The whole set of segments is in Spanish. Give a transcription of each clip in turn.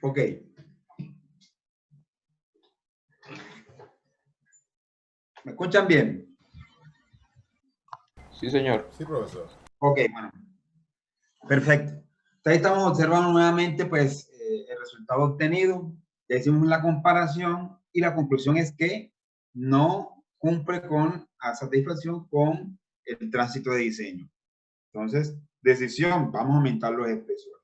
Ok. ¿Me escuchan bien? Sí, señor. Sí, profesor. Ok, bueno. Perfecto. Entonces estamos observando nuevamente pues el resultado obtenido. Ya hicimos la comparación y la conclusión es que no cumple con a satisfacción con el tránsito de diseño. Entonces, decisión, vamos a aumentar los espesores.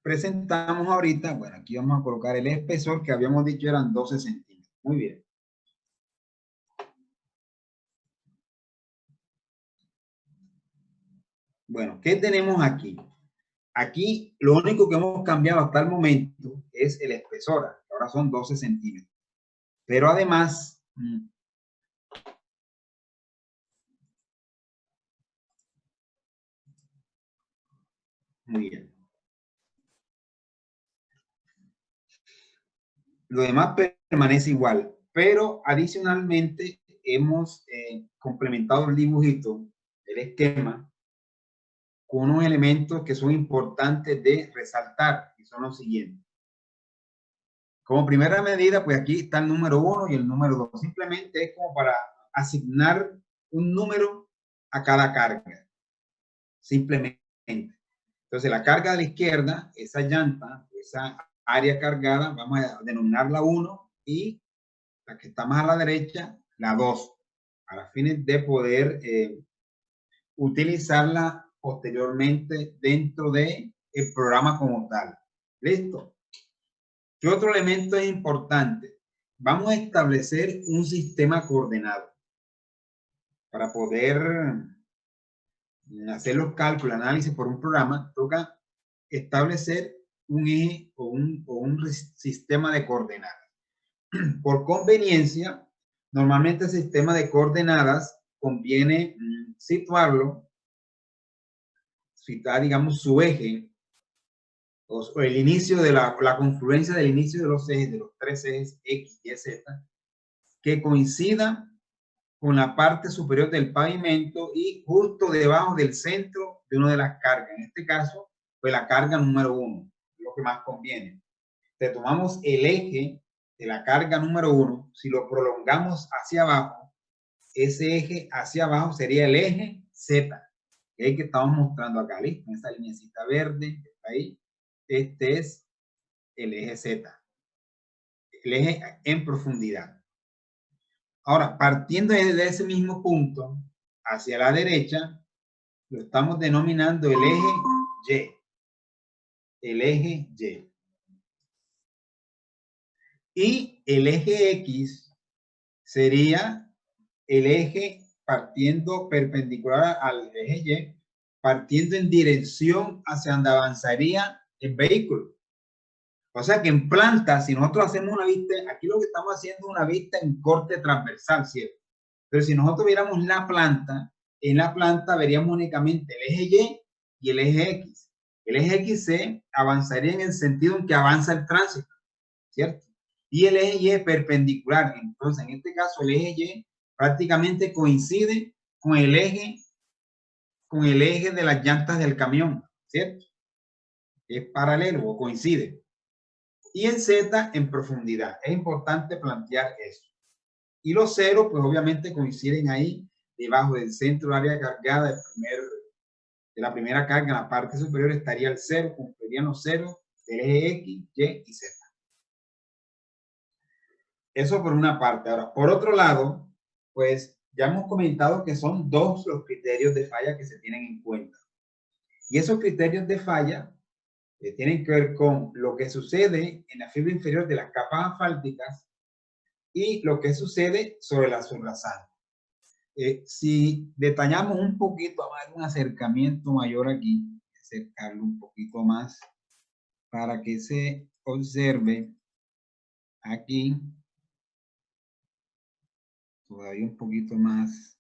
Presentamos ahorita, bueno, aquí vamos a colocar el espesor que habíamos dicho eran 12 centímetros. Muy bien. Bueno, ¿qué tenemos aquí? Aquí lo único que hemos cambiado hasta el momento es el espesor, ahora son 12 centímetros. Pero además, muy bien. Lo demás permanece igual, pero adicionalmente hemos complementado el dibujito, el esquema, con unos elementos que son importantes de resaltar, y son los siguientes. Como primera medida, pues aquí está el número 1 y el número 2. Simplemente es como para asignar un número a cada carga. Simplemente. Entonces, la carga de la izquierda, esa llanta, esa área cargada, vamos a denominarla 1 y la que está más a la derecha, la 2, a las fines de poder utilizarla posteriormente dentro del programa como tal. ¿Listo? ¿Qué otro elemento es importante? Vamos a establecer un sistema coordenado para poder hacer los cálculos, análisis por un programa. Toca establecer un eje o un sistema de coordenadas. Por conveniencia, normalmente el sistema de coordenadas conviene situarlo, citar, digamos, su eje o el inicio de la confluencia del inicio de los ejes, de los tres ejes X, Y, Z, que coincida con la parte superior del pavimento y justo debajo del centro de una de las cargas. En este caso, pues la carga número 1, lo que más conviene. Te tomamos el eje de la carga número 1, si lo prolongamos hacia abajo, ese eje hacia abajo sería el eje Z, que es el que estamos mostrando acá, ¿listo? En esa linecita verde que está ahí, este es el eje Z, el eje en profundidad. Ahora, partiendo de ese mismo punto, hacia la derecha, lo estamos denominando el eje Y. El eje Y. Y el eje X sería el eje partiendo perpendicular al eje Y, partiendo en dirección hacia donde avanzaría el vehículo. O sea que en planta, si nosotros hacemos una vista, aquí lo que estamos haciendo es una vista en corte transversal, ¿cierto? Pero si nosotros viéramos la planta, en la planta veríamos únicamente el eje Y y el eje X. El eje X se avanzaría en el sentido en que avanza el tránsito, ¿cierto? Y el eje Y perpendicular. Entonces, en este caso, el eje Y prácticamente coincide con el eje de las llantas del camión, ¿cierto? Es paralelo o coincide. Y el Z en profundidad. Es importante plantear eso. Y los ceros, pues obviamente coinciden ahí debajo del centro del área cargada de la primera carga. En la parte superior estaría el cero, cumplirían los ceros del eje X, Y y Z. Eso por una parte. Ahora, por otro lado, pues ya hemos comentado que son dos los criterios de falla que se tienen en cuenta. Y esos criterios de falla tienen que ver con lo que sucede en la fibra inferior de las capas asfálticas y lo que sucede sobre la subrasante. Si detallamos un poquito más, un acercamiento mayor aquí, acercarlo un poquito más para que se observe aquí todavía un poquito más.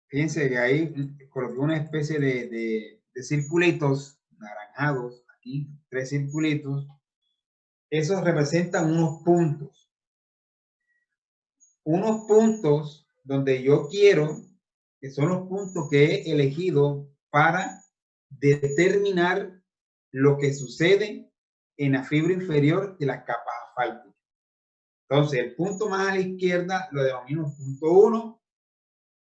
Fíjense que ahí coloqué una especie de circulitos naranjados, aquí, 3 circulitos. Esos representan unos puntos. Unos puntos donde yo quiero, que son los puntos que he elegido para determinar lo que sucede en la fibra inferior de las capas asfálticas. Entonces, el punto más a la izquierda lo denomino punto 1,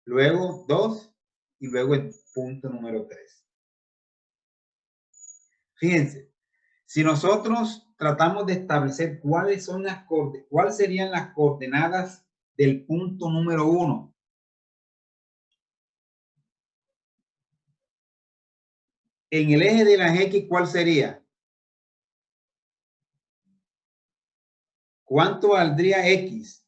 luego 2 y luego el punto número 3. Fíjense, si nosotros tratamos de establecer cuáles serían las coordenadas del punto número 1, en el eje de las X, ¿cuál sería? ¿Cuánto valdría X?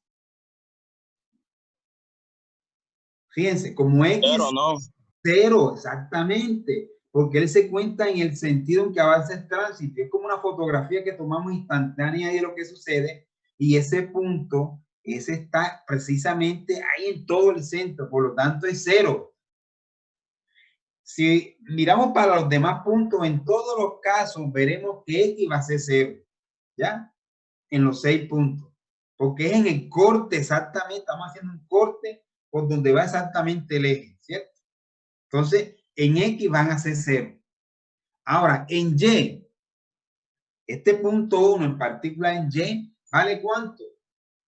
Fíjense, como X... Cero, ¿no? Cero, exactamente. Porque él se cuenta en el sentido en que avanza el tránsito. Es como una fotografía que tomamos instantánea de lo que sucede. Y ese punto, ese está precisamente ahí en todo el centro. Por lo tanto, es cero. Si miramos para los demás puntos, en todos los casos, veremos que X va a ser cero. ¿Ya? En los 6 puntos. Porque es en el corte exactamente. Estamos haciendo un corte por donde va exactamente el eje, ¿cierto? Entonces, en X van a ser 0. Ahora, en Y, este punto 1 en particular en Y, ¿vale cuánto?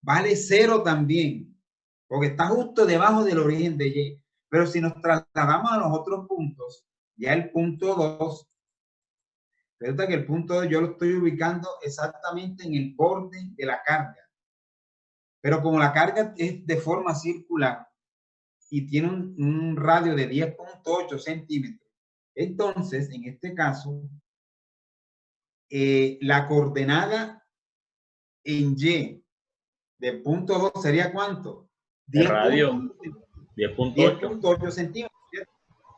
Vale 0 también, porque está justo debajo del origen de Y. Pero si nos trasladamos a los otros puntos, ya el punto 2, resulta que el punto 2 yo lo estoy ubicando exactamente en el borde de la carga. Pero como la carga es de forma circular y tiene un radio de 10.8 centímetros, entonces, en este caso, la coordenada en Y del punto 2 sería ¿cuánto? 10.8 centímetros.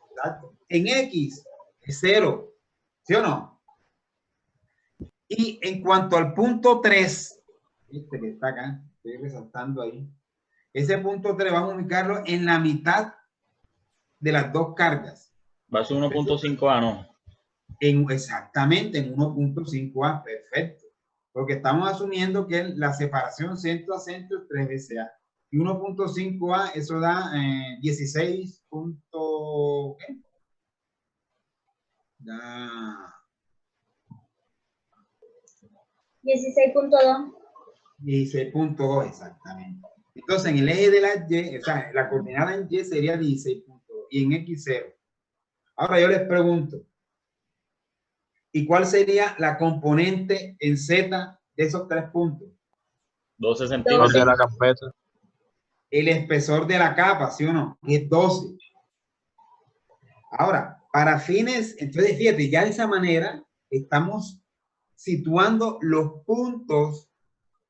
Exacto. En X es 0, ¿sí o no? Y en cuanto al punto 3, este que está acá, estoy resaltando ahí, ese punto 3 vamos a ubicarlo en la mitad de las dos cargas. Va a ser 1.5A, ¿no? Exactamente, en 1.5A, perfecto. Porque estamos asumiendo que la separación centro a centro es 3 veces A. Y 1.5A, eso da 16. ¿Qué? Da 16.2. 16.2, exactamente. Entonces, en el eje de la Y, o sea, la coordenada en Y sería 16.2 y en X 0. Ahora yo les pregunto, ¿y cuál sería la componente en Z de esos 3 puntos? 12 centímetros de la carpeta. El espesor de la capa, ¿sí o no? Es 12. Ahora, para fines, entonces fíjate, ya de esa manera estamos situando los puntos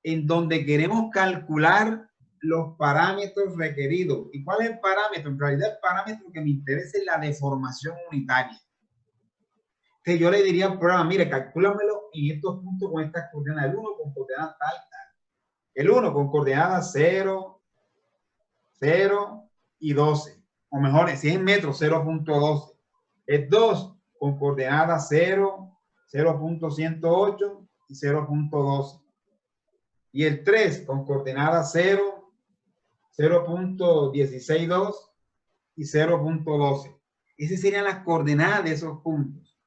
en donde queremos calcular los parámetros requeridos. ¿Y cuál es el parámetro? En realidad el parámetro que me interesa es la deformación unitaria. Entonces yo le diría al programa, mire, calcúlamelo en estos puntos con estas coordenadas. El 1 con coordenadas tal, tal. El 1 con coordenadas 0, 0 y 12. O mejor, si es en metros, 0.12. El 2 con coordenadas 0, 0.108 y 0.12. Y el 3 con coordenadas 0, 0.162 y 0.12. Esas serían las coordenadas de esos puntos.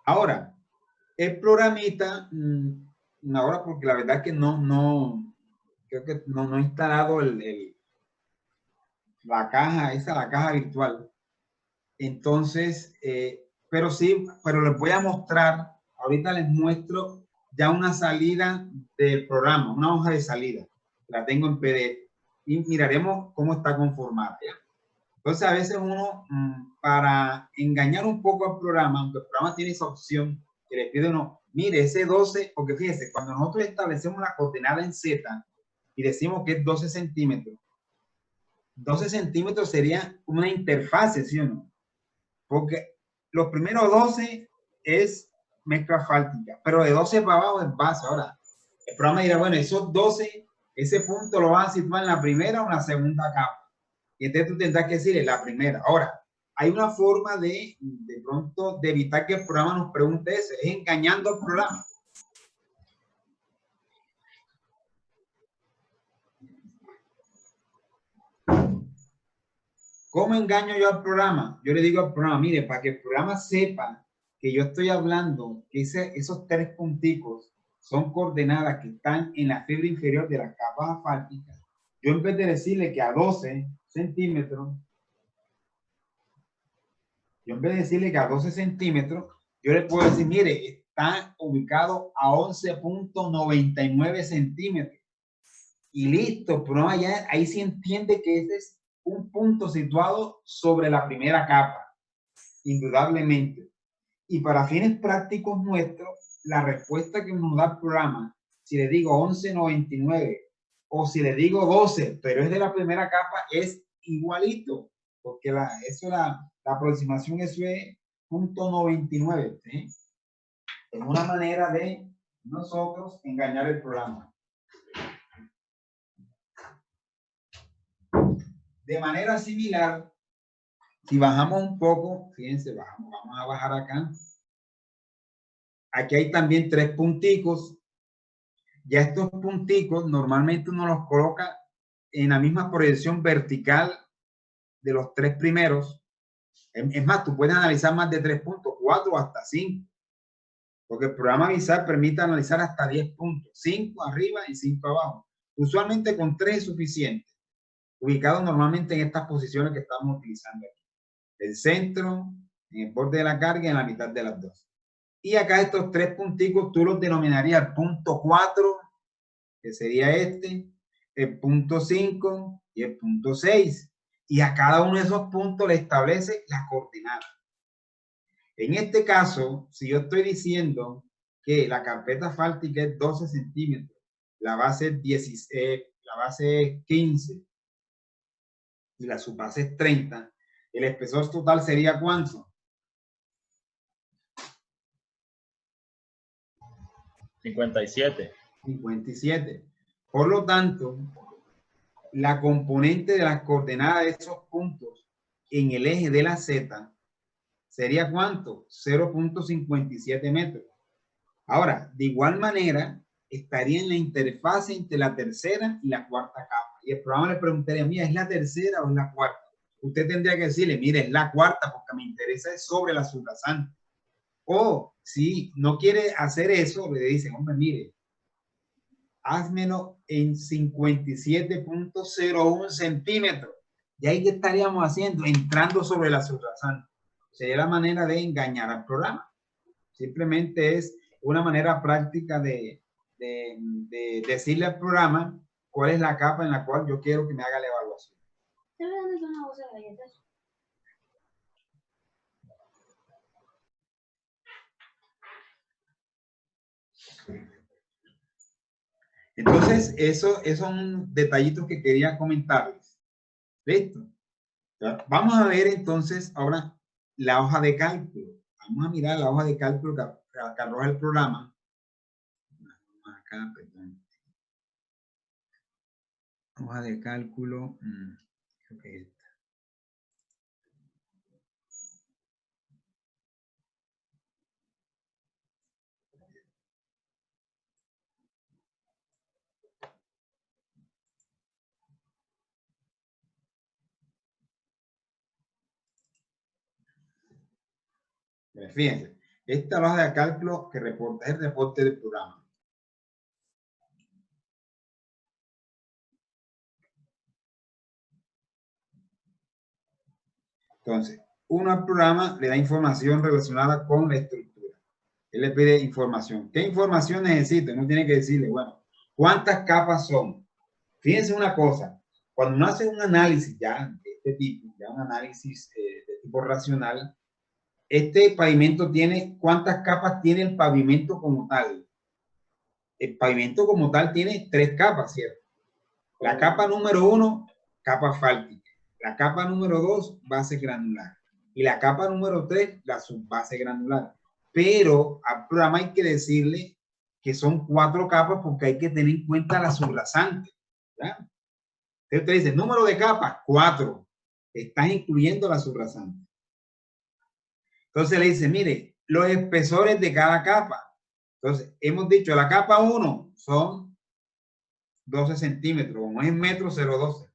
Ahora, el programita, ahora porque la verdad que creo que no he instalado la caja virtual. Entonces, pero les voy a mostrar, ahorita les muestro ya una salida del programa, una hoja de salida. La tengo en PDF y miraremos cómo está conformada. ¿Ya? Entonces, a veces uno, para engañar un poco al programa, aunque el programa tiene esa opción que le pide uno, mire, ese 12, porque fíjese, cuando nosotros establecemos la coordenada en Z y decimos que es 12 centímetros, 12 centímetros sería una interfase, ¿sí o no? Porque los primeros 12 es mezcla asfáltica, pero de 12 para abajo es base. Ahora, el programa dirá, bueno, esos 12, ese punto lo van a situar en la primera o en la segunda capa. Y entonces tú tendrás que decir en la primera. Ahora, hay una forma de pronto, de evitar que el programa nos pregunte eso, es engañando al programa. ¿Cómo engaño yo al programa? Yo le digo al programa, mire, para que el programa sepa que yo estoy hablando, que esos 3 punticos son coordenadas que están en la fibra inferior de las capas asfálticas, yo en vez de decirle que a 12 centímetros, yo le puedo decir, mire, está ubicado a 11.99 centímetros. Y listo, pero allá, ahí sí entiende que ese es un punto situado sobre la primera capa, indudablemente. Y para fines prácticos nuestros, la respuesta que nos da el programa, si le digo 11.99 o si le digo 12, pero es de la primera capa, es igualito, porque la aproximación, eso es 0.99, ¿sí? Es una manera de nosotros engañar el programa. De manera similar, si bajamos un poco, fíjense, vamos a bajar acá. Aquí hay también 3 punticos. Ya estos punticos normalmente uno los coloca en la misma proyección vertical de los 3 primeros. Es más, tú puedes analizar más de 3 puntos, 4 o hasta 5. Porque el programa Visar permite analizar hasta 10 puntos, 5 arriba y 5 abajo. Usualmente con 3 es suficiente. Ubicados normalmente en estas posiciones que estamos utilizando aquí. El centro, en el borde de la carga y en la mitad de las dos. Y acá estos 3 punticos tú los denominarías el punto 4, que sería este, el punto 5 y el punto 6. Y a cada uno de esos puntos le establece la coordenada. En este caso, si yo estoy diciendo que la carpeta asfáltica es 12 centímetros, la base es 15 y la subbase es 30, el espesor total sería ¿cuánto? 57. 57. Por lo tanto, la componente de las coordenadas de esos puntos en el eje de la Z sería ¿cuánto? 0.57 metros. Ahora, de igual manera, estaría en la interfase entre la tercera y la cuarta capa. Y el programa le preguntaría, mira, ¿es la tercera o es la cuarta? Usted tendría que decirle, mire, es la cuarta porque me interesa es sobre la subrasante. O si no quiere hacer eso, le dicen, hombre, mire, házmelo en 57.01 centímetros. Y ahí, ¿qué estaríamos haciendo? Entrando sobre la subrasante. Sería la manera de engañar al programa. Simplemente es una manera práctica de decirle al programa cuál es la capa en la cual yo quiero que me haga la evaluación. Entonces, esos son detallitos que quería comentarles. ¿Listo? Vamos a ver entonces ahora la hoja de cálculo. Vamos a mirar la hoja de cálculo que arroja el programa. Acá, perdón. Hoja de cálculo. Creo que esta. Fíjense, esta hoja de cálculo que reporta es el reporte del programa. Entonces, uno al programa le da información relacionada con la estructura. Él le pide información. ¿Qué información necesita? Uno tiene que decirle, bueno, ¿cuántas capas son? Fíjense una cosa, cuando uno hace un análisis ya de este tipo, ya un análisis de tipo racional, este pavimento tiene, ¿cuántas capas tiene el pavimento como tal? El pavimento como tal tiene 3 capas, ¿cierto? La capa número 1, capa asfáltica. La capa número 2, base granular. Y la capa número 3, la subbase granular. Pero al programa hay que decirle que son 4 capas porque hay que tener en cuenta la subrasante. ¿Ya? Entonces te dice, número de capas, 4. Estás incluyendo la subrasante. Entonces le dice, mire, los espesores de cada capa. Entonces, hemos dicho, la capa 1 son 12 centímetros, como es metro 0,12.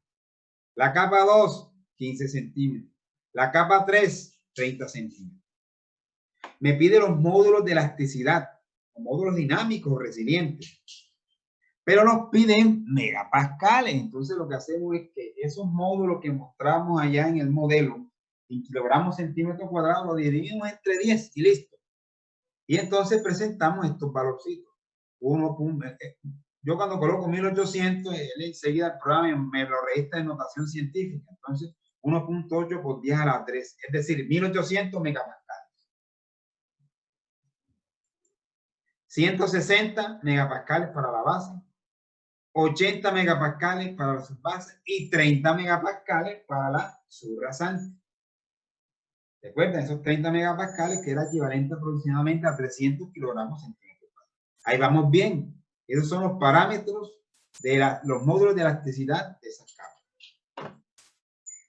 La capa 2, 15 centímetros. La capa 3, 30 centímetros. Me pide los módulos de elasticidad, módulos dinámicos o resilientes, pero nos piden megapascales. Entonces lo que hacemos es que esos módulos que mostramos allá en el modelo, en kilogramos centímetros cuadrados, lo dividimos entre 10 y listo. Y entonces presentamos estos valorcitos. Yo cuando coloco 1800, él enseguida el programa me lo registra en notación científica. Entonces 1.8 por 10 a la 3, es decir, 1800 megapascales. 160 megapascales para la base, 80 megapascales para la subbase y 30 megapascales para la subrasante. Recuerden, esos 30 megapascales que era equivalente aproximadamente a 300 kilogramos centímetros. Ahí vamos bien. Esos son los parámetros de los módulos de elasticidad de esas capas.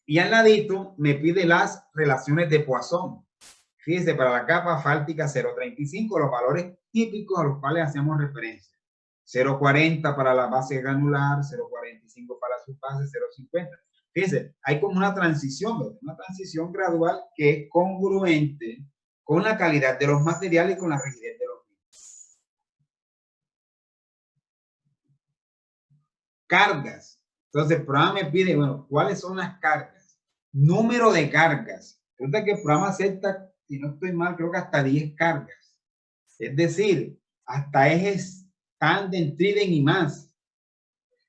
Y al ladito me pide las relaciones de Poisson. Fíjense, para la capa asfáltica 0.35, los valores típicos a los cuales hacemos referencia. 0.40 para la base granular, 0.45 para su base, 0.50. Fíjense, hay como una transición gradual que es congruente con la calidad de los materiales y con la rigidez de los mismos. Cargas. Entonces el programa me pide, bueno, ¿cuáles son las cargas? Número de cargas. Resulta que el programa acepta, si no estoy mal, creo que hasta 10 cargas. Es decir, hasta ejes tandem, trident y más.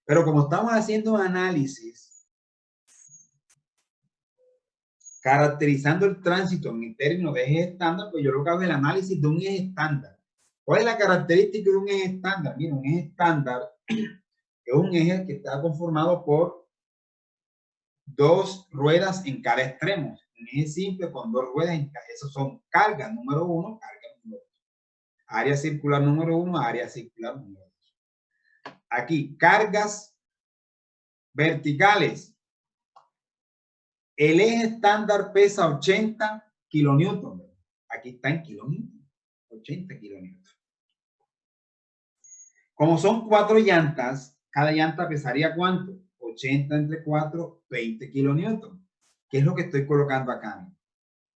Pero como estamos haciendo un análisis caracterizando el tránsito en términos de eje estándar, pues yo lo que hago es el análisis de un eje estándar. ¿Cuál es la característica de un eje estándar? Mira, un eje estándar es un eje que está conformado por dos ruedas en cada extremo. Un eje simple con dos ruedas en cada. Esos son cargas número 1, carga número 2. Área circular número 1, área circular número 2. Aquí, cargas verticales. El eje estándar pesa 80 kilonewton. Aquí está en kilonewton. 80 kilonewton. Como son 4 llantas, cada llanta pesaría ¿cuánto? 80 entre 4, 20 kilonewton. ¿Qué es lo que estoy colocando acá?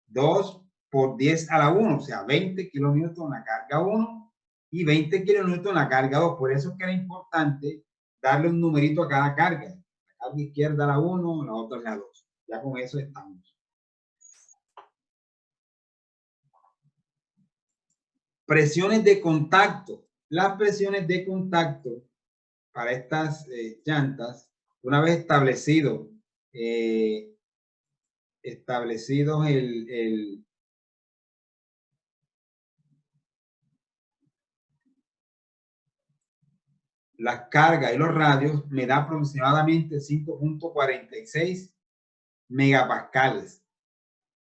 2 por 10 a la 1, o sea, 20 kilonewton la carga 1 y 20 kilonewton la carga 2. Por eso es que era importante darle un numerito a cada carga. La carga izquierda a la 1, la otra a la 2. Ya con eso estamos. Presiones de contacto. Las presiones de contacto para estas llantas, una vez establecidos las cargas y los radios, me da aproximadamente 5.46 megapascales.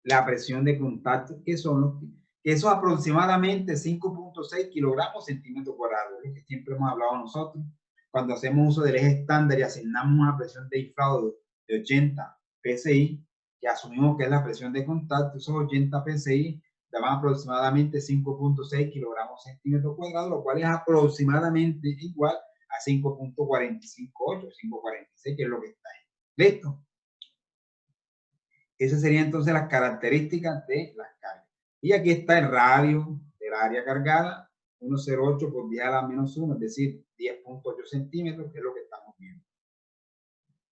La presión de contacto, que eso es aproximadamente 5.6 kilogramos centímetros cuadrados, lo que siempre hemos hablado nosotros cuando hacemos uso del eje estándar y asignamos una presión de inflado de 80 psi, que asumimos que es la presión de contacto. Esos 80 psi daban aproximadamente 5.6 kilogramos centímetros cuadrados, lo cual es aproximadamente igual a 5.458, 5.46, que es lo que está ahí. ¿Listo? Esas serían entonces las características de las cargas. Y aquí está el radio del área cargada, 1.08 por 10 a la menos 1, es decir, 10.8 centímetros, que es lo que estamos viendo.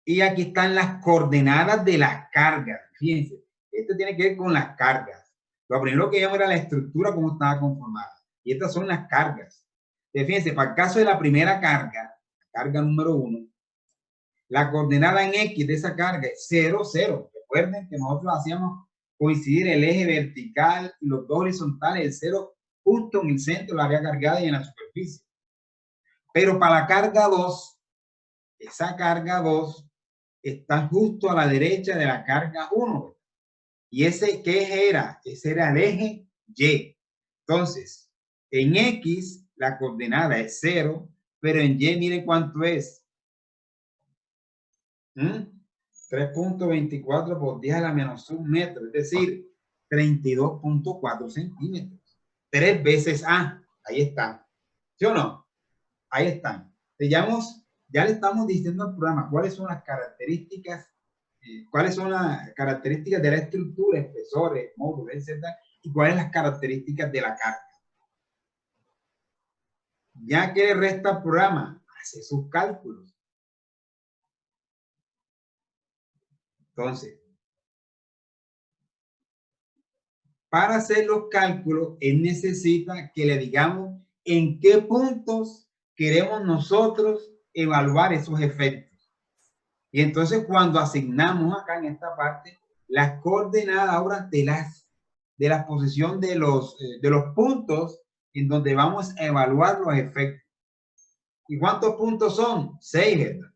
Y aquí están las coordenadas de las cargas. Fíjense, esto tiene que ver con las cargas. Lo primero que vimos era la estructura, cómo estaba conformada. Y estas son las cargas. Fíjense, para el caso de la primera carga, carga número 1, la coordenada en X de esa carga es 0, 0. Recuerden que nosotros hacíamos coincidir el eje vertical y los dos horizontales, el 0 justo en el centro, la área cargada y en la superficie. Pero para la carga 2, esa carga 2 está justo a la derecha de la carga 1. ¿Y ese qué eje era? Ese era el eje Y. Entonces, en X la coordenada es 0, pero en Y miren cuánto es. 3.24 por 10 a la menos 1 metro, es decir, 32.4 centímetros. 3 veces A. Ahí está. ¿Sí o no? Ahí están. Ya le estamos diciendo al programa cuáles son las características cuáles son las características de la estructura, espesores, módulos, etcétera, y cuáles las características de la carga. Ya que le resta al programa, hace sus cálculos. Entonces, para hacer los cálculos, él necesita que le digamos en qué puntos queremos nosotros evaluar esos efectos. Y entonces cuando asignamos acá en esta parte las coordenadas ahora de la posición de los puntos en donde vamos a evaluar los efectos. ¿Y cuántos puntos son? 6, ¿verdad?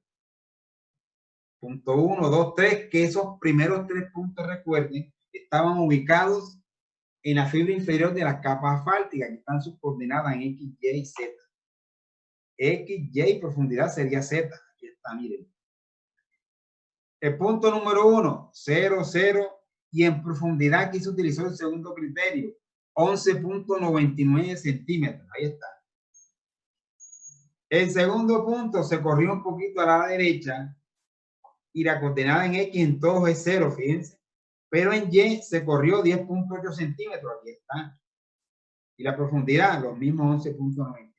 Punto 1, 2, 3, que esos primeros 3 puntos, recuerden, estaban ubicados en la fibra inferior de la capa asfáltica, que están sus coordenadas en X, Y y Z. X, Y, profundidad sería Z. Aquí está, miren. El punto número 1, 0, 0, y en profundidad aquí se utilizó el segundo criterio, 11.99 centímetros. Ahí está. El segundo punto se corrió un poquito a la derecha y la coordenada en X en todos es 0, fíjense. Pero en Y se corrió 10.8 centímetros. Aquí está. Y la profundidad, los mismos 11.99.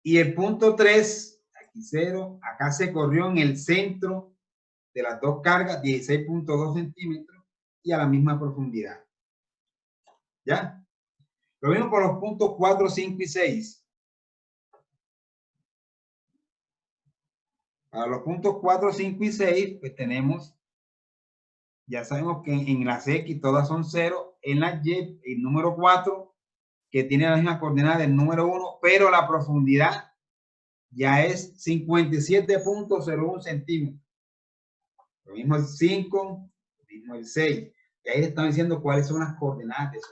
Y el punto 3, aquí 0, acá se corrió en el centro de las dos cargas, 16.2 centímetros y a la misma profundidad. ¿Ya? Lo mismo por los puntos 4, 5 y 6. Para los puntos 4, 5 y 6, pues tenemos, ya sabemos que en las X todas son 0, en la Y el número 4, que tiene la misma coordenada del número 1, pero la profundidad ya es 57.01 centímetros. Lo mismo el 5, lo mismo el 6. Y ahí le están diciendo cuáles son las coordenadas de eso.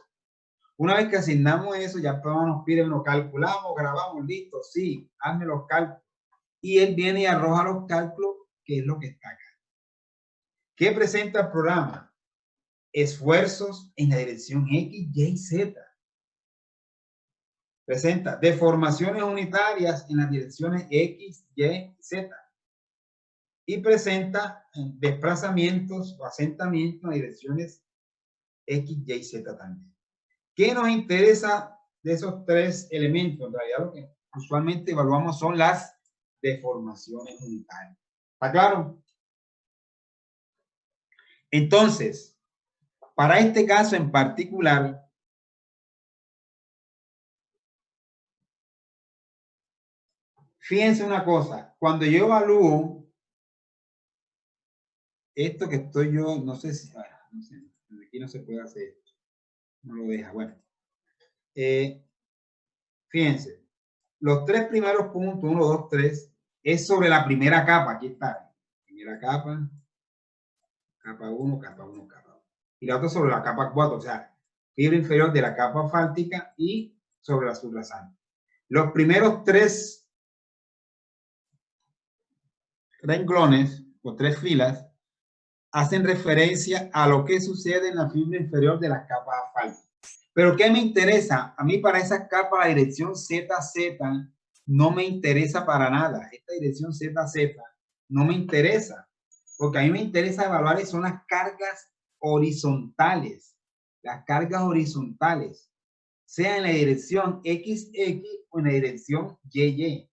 Una vez que asignamos eso, ya nos pide, bueno, calculamos, grabamos, listo, sí, hazme los cálculos. Y él viene y arroja los cálculos, que es lo que está acá. ¿Qué presenta el programa? Esfuerzos en la dirección X, Y, Z. Presenta deformaciones unitarias en las direcciones X, Y, Z. Y presenta desplazamientos o asentamientos en direcciones X, Y, Z también. ¿Qué nos interesa de esos 3 elementos? En realidad lo que usualmente evaluamos son las deformaciones unitarias. ¿Está claro? Entonces, para este caso en particular, fíjense una cosa, cuando yo evalúo esto que estoy yo, no sé si, no sé, desde aquí no se puede hacer esto, no lo deja, bueno. Fíjense, los 3 primeros puntos, 1, 2, 3, es sobre la primera capa, aquí está, primera capa, capa 1, capa 1, capa 1. Y la otra sobre la capa 4, o sea, fibra inferior de la capa asfáltica y sobre la subrasante. Los primeros 3 renglones o 3 filas hacen referencia a lo que sucede en la fibra inferior de la capa asfáltica. Pero ¿qué me interesa? A mí para esa capa la dirección ZZ no me interesa para nada. Esta dirección ZZ no me interesa. Porque a mí me interesa evaluar son las cargas horizontales. Las cargas horizontales. Sea en la dirección XX o en la dirección YY.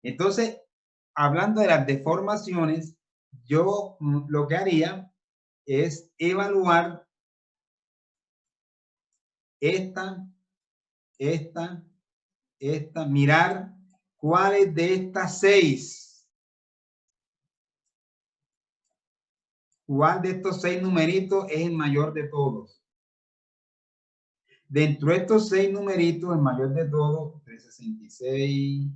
Entonces, hablando de las deformaciones, yo lo que haría es evaluar mirar cuáles de estas 6, cuál de estos 6 numeritos es el mayor de todos. Dentro de estos 6 numeritos, el mayor de todos, 366,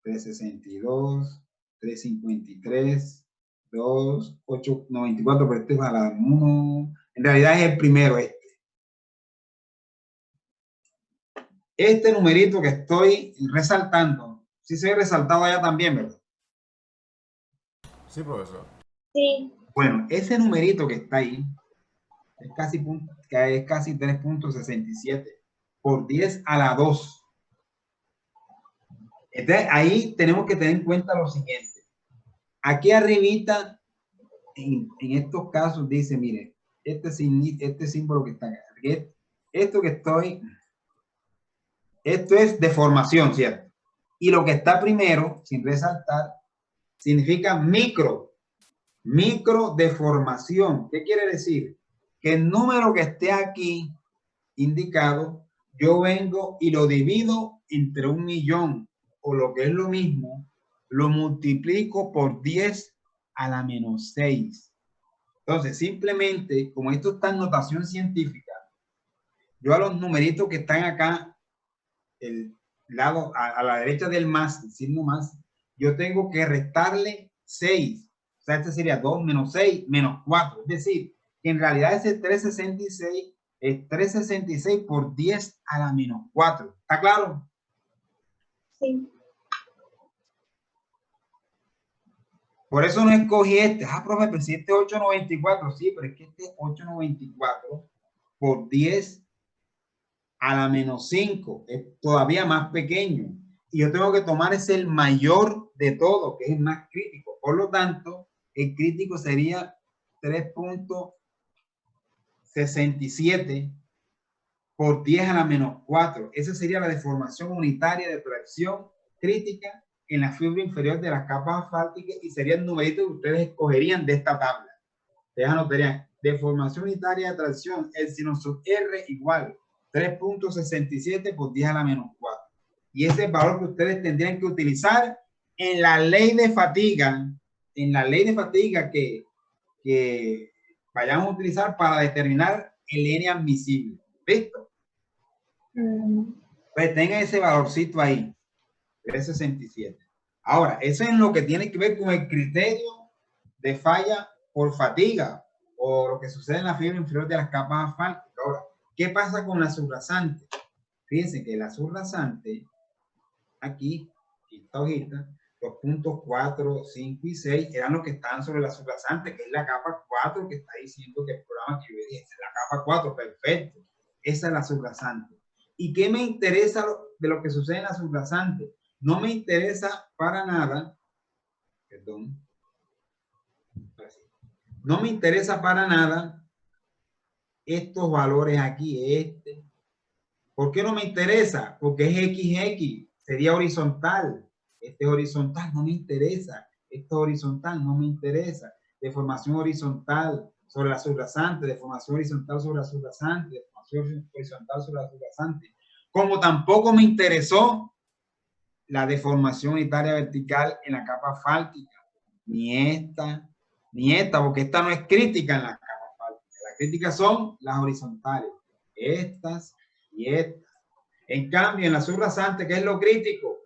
362, 353, 2, 8, 94, pero este es a la 1. En realidad es el primero, este numerito que estoy resaltando, sí se ha resaltado allá también, ¿verdad? Sí, profesor. Sí. Bueno, ese numerito que está ahí es casi 3.67 por 10 a la 2. Entonces, ahí tenemos que tener en cuenta lo siguiente. Aquí arribita, en estos casos, dice, mire, este símbolo que está acá, esto es deformación, ¿cierto? Y lo que está primero, sin resaltar, significa micro deformación. ¿Qué quiere decir? Que el número que esté aquí indicado, yo vengo y lo divido entre 1.000.000, o lo que es lo mismo, lo multiplico por 10 a la menos 6. Entonces, simplemente, como esto está en notación científica, yo a los numeritos que están acá, el lado a la derecha del más, el signo más, yo tengo que restarle 6. O sea, este sería 2 menos 6 menos 4. Es decir, que en realidad ese 366 es 366 por 10 a la menos 4. ¿Está claro? Sí. Por eso no escogí este. Ah, profe, pero si este es 894. Sí, pero es que este es 894 por 10 a la menos 5. Es todavía más pequeño. Y yo tengo que tomar ese el mayor de todo, que es el más crítico. Por lo tanto, el crítico sería 3.67 por 10 a la menos 4. Esa sería la deformación unitaria de tracción crítica en la fibra inferior de las capas asfálticas, y sería el numerito que ustedes escogerían de esta tabla. Ustedes anotarían deformación unitaria de tracción, el sino sub R igual 3.67 por 10 a la menos 4. Y ese es el valor que ustedes tendrían que utilizar en la ley de fatiga, que vayamos a utilizar para determinar el N admisible. ¿Listo? Pues tengan ese valorcito ahí, 3.67. Ahora, eso es lo que tiene que ver con el criterio de falla por fatiga, o lo que sucede en la fibra inferior de las capas asfálticas. Ahora, ¿qué pasa con la subrasante? Fíjense que la subrasante, aquí, esta hojita, los puntos 4, 5 y 6 eran los que estaban sobre la subrasante, que es la capa 4, que está diciendo que el programa que yo dije es la capa 4, perfecto. Esa es la subrasante. ¿Y qué me interesa de lo que sucede en la subrasante? No me interesa para nada, perdón, no me interesa para nada estos valores aquí, ¿Por qué no me interesa? Porque es XX, sería horizontal. Este es horizontal, no me interesa. Esto es horizontal, no me interesa. Deformación horizontal sobre la subrasante, deformación horizontal sobre la subrasante, deformación horizontal sobre la subrasante. Como tampoco me interesó la deformación unitaria vertical en la capa asfáltica, ni esta, porque esta no es crítica en la capa asfáltica. Las críticas son las horizontales, estas y estas. En cambio, en la subrasante, ¿qué es lo crítico?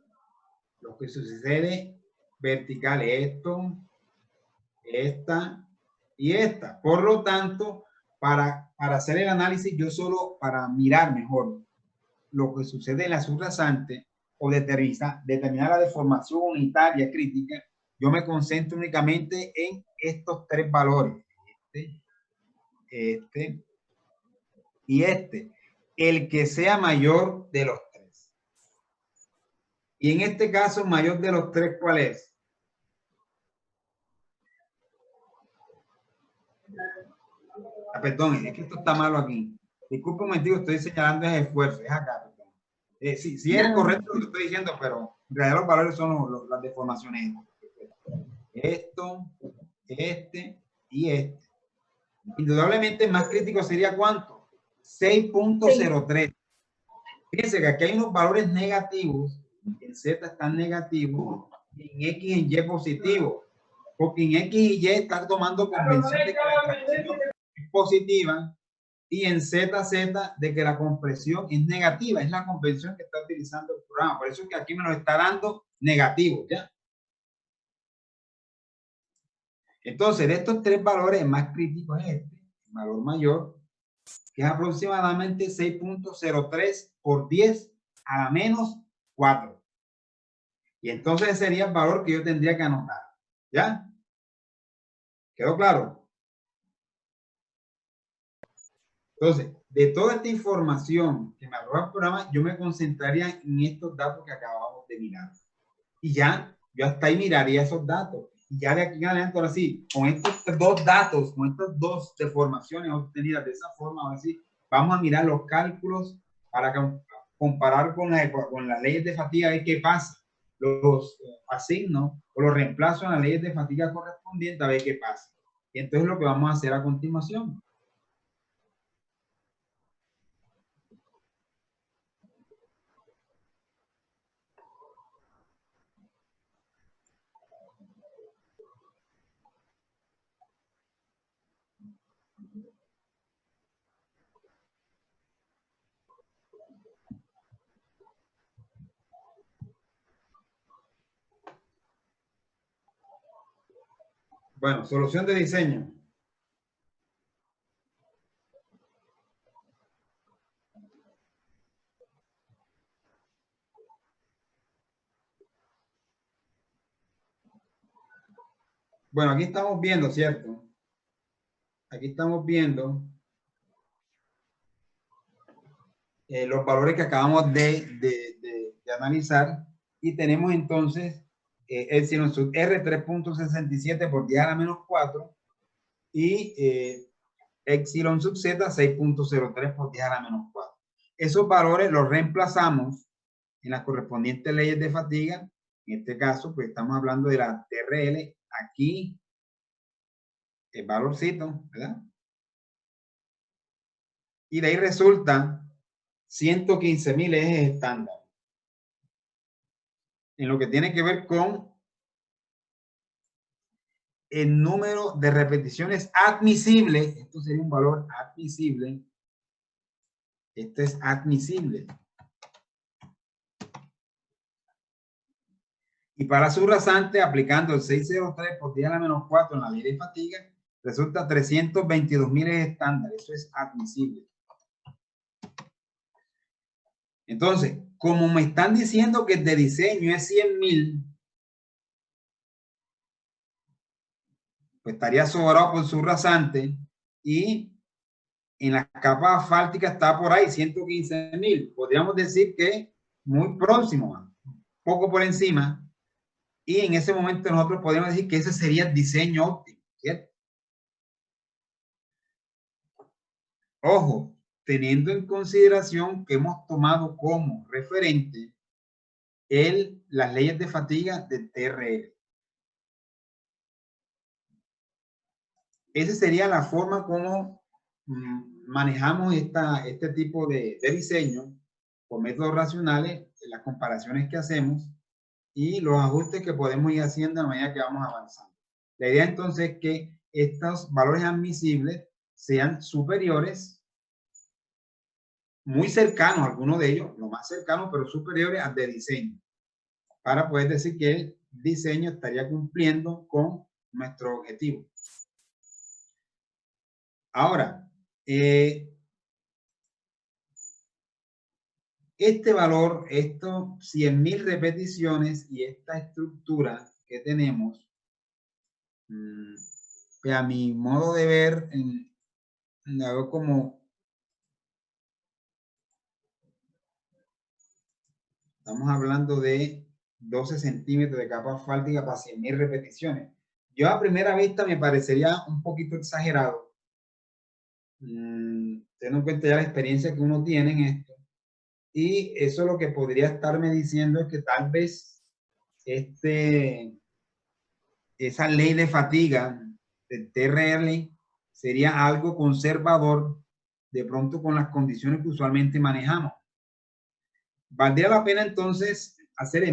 Lo que sucede vertical, esto, esta y esta. Por lo tanto, para hacer el análisis, yo solo para mirar mejor lo que sucede en la subrasante o determinar la deformación unitaria crítica, yo me concentro únicamente en estos tres valores, este y este, el que sea mayor de los tres. Y en este caso, mayor de los tres, ¿cuál es? Ah, perdón, es que esto está malo aquí. Disculpe un momentico, estoy señalando el esfuerzo, es acá. Sí es correcto lo que estoy diciendo, pero en realidad los valores son las deformaciones. Esto, este y este. Indudablemente más crítico sería ¿cuánto? 6.03. Fíjense que aquí hay unos valores negativos, en Z están negativos, y en X y Y positivo, porque en X y Y está tomando convención de que la tracción es positiva, y en ZZ de que la compresión es negativa. Es la convención que está utilizando el programa. Por eso es que aquí me lo está dando negativo, ¿ya? Entonces, de estos tres valores, el más crítico es este, el valor mayor, que es aproximadamente 6.03 por 10 a la menos 4. Y entonces sería el valor que yo tendría que anotar. ¿Ya? ¿Quedó claro? Entonces, de toda esta información que me arroja el programa, yo me concentraría en estos datos que acabamos de mirar. Y ya, yo hasta ahí miraría esos datos. Y ya de aquí en adelante, ahora sí, con estos dos datos, con estas dos deformaciones obtenidas de esa forma, ahora sí, vamos a mirar los cálculos para comparar con las leyes de fatiga, ver qué pasa. Los asigno o los reemplazo en las leyes de fatiga correspondientes, a ver qué pasa. Y entonces lo que vamos a hacer a continuación. Bueno, solución de diseño. Bueno, aquí estamos viendo, ¿cierto? Aquí estamos viendo los valores que acabamos de analizar y tenemos entonces epsilon sub R 3.67 por 10 a la menos 4 y epsilon sub Z 6.03 por 10 a la menos 4. Esos valores los reemplazamos en las correspondientes leyes de fatiga. En este caso, pues estamos hablando de la TRL. Aquí, el valorcito, ¿verdad? Y de ahí resulta 115.000 ejes estándar. En lo que tiene que ver con el número de repeticiones admisibles, esto sería un valor admisible, esto es admisible. Y para su rasante, aplicando el 603 por 10 a la menos 4 en la ley de fatiga, resulta 322.000 estándar, eso es admisible. Entonces, como me están diciendo que el de diseño es 100.000, pues estaría sobrado por su rasante y en la capa asfáltica está por ahí 115.000. Podríamos decir que muy próximo, poco por encima, y en ese momento nosotros podríamos decir que ese sería el diseño óptimo, ¿cierto? Ojo, teniendo en consideración que hemos tomado como referente las leyes de fatiga del TRL. Esa sería la forma como manejamos este tipo de diseño por métodos racionales, las comparaciones que hacemos y los ajustes que podemos ir haciendo a medida que vamos avanzando. La idea entonces es que estos valores admisibles sean superiores, muy cercanos, algunos de ellos, lo más cercano, pero superiores al de diseño, para poder decir que el diseño estaría cumpliendo con nuestro objetivo. Ahora, este valor, estos 100.000 repeticiones y esta estructura que tenemos, a mi modo de ver, la veo como, estamos hablando de 12 centímetros de capa asfáltica para 100.000 repeticiones. Yo a primera vista me parecería un poquito exagerado, teniendo en cuenta ya la experiencia que uno tiene en esto. Y eso lo que podría estarme diciendo es que tal vez esa ley de fatiga del TRL sería algo conservador de pronto con las condiciones que usualmente manejamos. Valdría la pena entonces hacer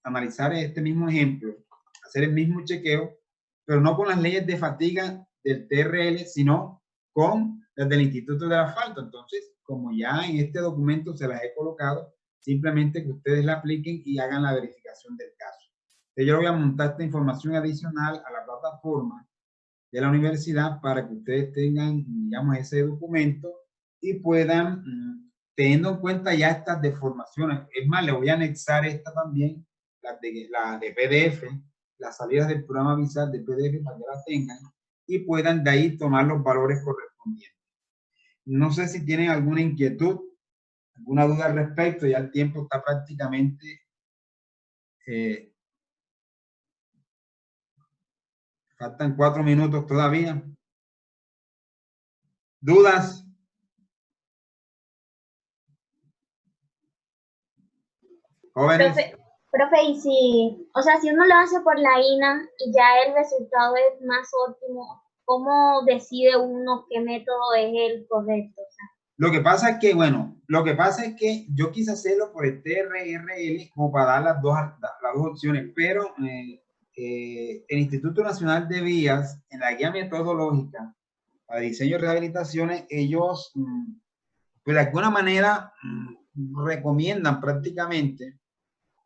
analizar este mismo ejemplo, hacer el mismo chequeo, pero no con las leyes de fatiga del TRL, sino con las del Instituto del Asfalto. Entonces, como ya en este documento se las he colocado, simplemente que ustedes la apliquen y hagan la verificación del caso. Entonces, yo voy a montar esta información adicional a la plataforma de la universidad para que ustedes tengan, digamos, ese documento y puedan, teniendo en cuenta ya estas deformaciones, es más, le voy a anexar esta también, la de PDF, las salidas del programa Visual de PDF para que la tengan y puedan de ahí tomar los valores correspondientes. No sé si tienen alguna inquietud, alguna duda al respecto, ya el tiempo está prácticamente Faltan 4 minutos todavía. ¿Dudas? Jóvenes. Profe, y si, o sea, si uno lo hace por la INA y ya el resultado es más óptimo, ¿cómo decide uno qué método es el correcto? O sea, Lo que pasa es que, bueno, yo quise hacerlo por el TRRL como para dar las dos opciones, pero el Instituto Nacional de Vías, en la guía metodológica para diseño de rehabilitaciones, ellos, pues de alguna manera, recomiendan prácticamente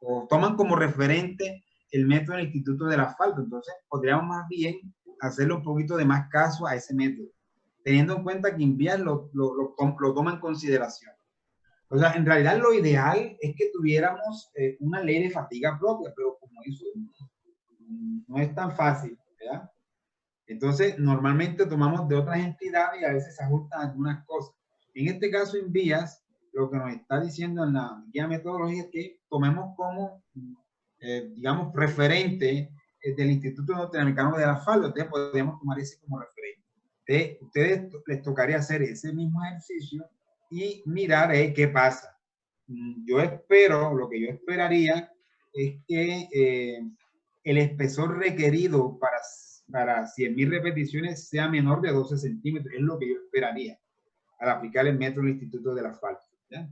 o toman como referente el método del Instituto del Asfalto. Entonces, podríamos más bien hacerle un poquito de más caso a ese método, teniendo en cuenta que INVIAS lo toma en consideración. O sea, en realidad lo ideal es que tuviéramos una ley de fatiga propia, pero como eso no es tan fácil, ¿verdad? Entonces, normalmente tomamos de otras entidades y a veces se ajustan algunas cosas. En este caso, INVIAS, lo que nos está diciendo en la guía metodológica es que tomemos como, digamos, referente del Instituto Norteamericano del Asfalto. Entonces, podemos tomar ese como referente. Ustedes les tocaría hacer ese mismo ejercicio y mirar qué pasa. Yo espero, lo que yo esperaría es que el espesor requerido para 100.000 repeticiones sea menor de 12 centímetros, es lo que yo esperaría al aplicar el método del Instituto del Asfalto, ¿ya?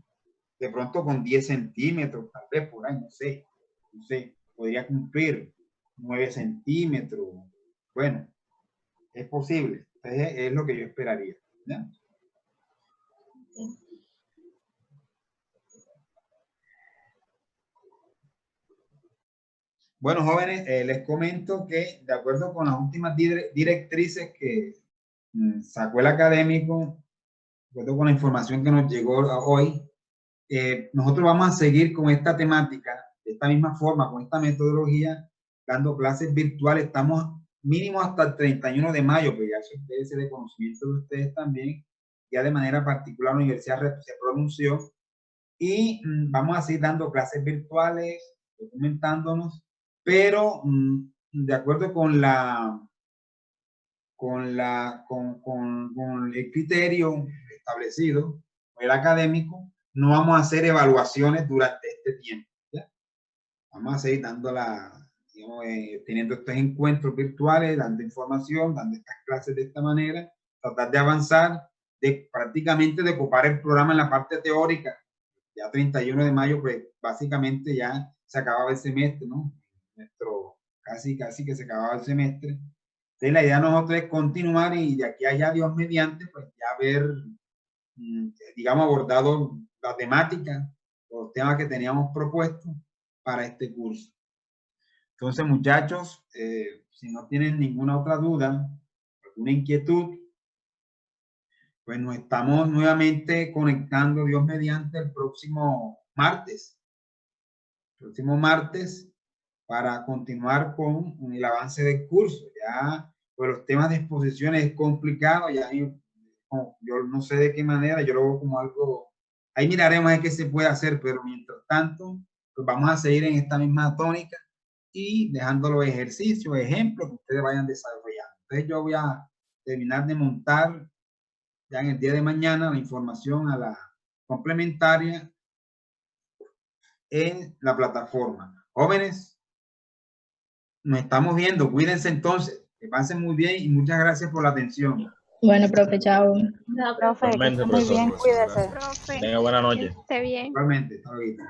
De pronto con 10 centímetros, tal vez por ahí, no sé, podría cumplir 9 centímetros, bueno, es posible, es lo que yo esperaría, ¿ya? Bueno, jóvenes, les comento que de acuerdo con las últimas directrices que sacó el académico, de acuerdo con la información que nos llegó hoy, nosotros vamos a seguir con esta temática, de esta misma forma, con esta metodología, dando clases virtuales. Estamos mínimo hasta el 31 de mayo, pues ya eso debe ser de conocimiento de ustedes también. Ya de manera particular la universidad se pronunció y vamos a seguir dando clases virtuales, documentándonos, pero de acuerdo con el criterio establecido por el académico, no vamos a hacer evaluaciones durante este tiempo, ¿ya? Vamos a seguir digamos, teniendo estos encuentros virtuales, dando información, dando estas clases de esta manera, tratar de avanzar, prácticamente de ocupar el programa en la parte teórica. Ya 31 de mayo, pues básicamente ya se acababa el semestre, ¿no? Casi que se acababa el semestre. Entonces la idea de nosotros es continuar y de aquí a allá, Dios mediante, pues ya haber, digamos, abordado la temática, los temas que teníamos propuestos para este curso. Entonces, muchachos, si no tienen ninguna otra duda, alguna inquietud, pues nos estamos nuevamente conectando, Dios mediante, el próximo martes. Para continuar con el avance del curso. Ya, pues los temas de exposiciones es complicado, ya yo no sé de qué manera, yo lo veo como algo, ahí miraremos de qué se puede hacer, pero mientras tanto, pues vamos a seguir en esta misma tónica y dejando los ejercicios, ejemplos que ustedes vayan desarrollando. Entonces yo voy a terminar de montar ya en el día de mañana la información a la complementaria en la plataforma. Jóvenes, nos estamos viendo, cuídense entonces, que pasen muy bien y muchas gracias por la atención. Bueno, profe, chao. no, profe, Igualmente, Muy bien, profesor. cuídese. Tenga buena noche. Esté bien. Igualmente, hasta luego.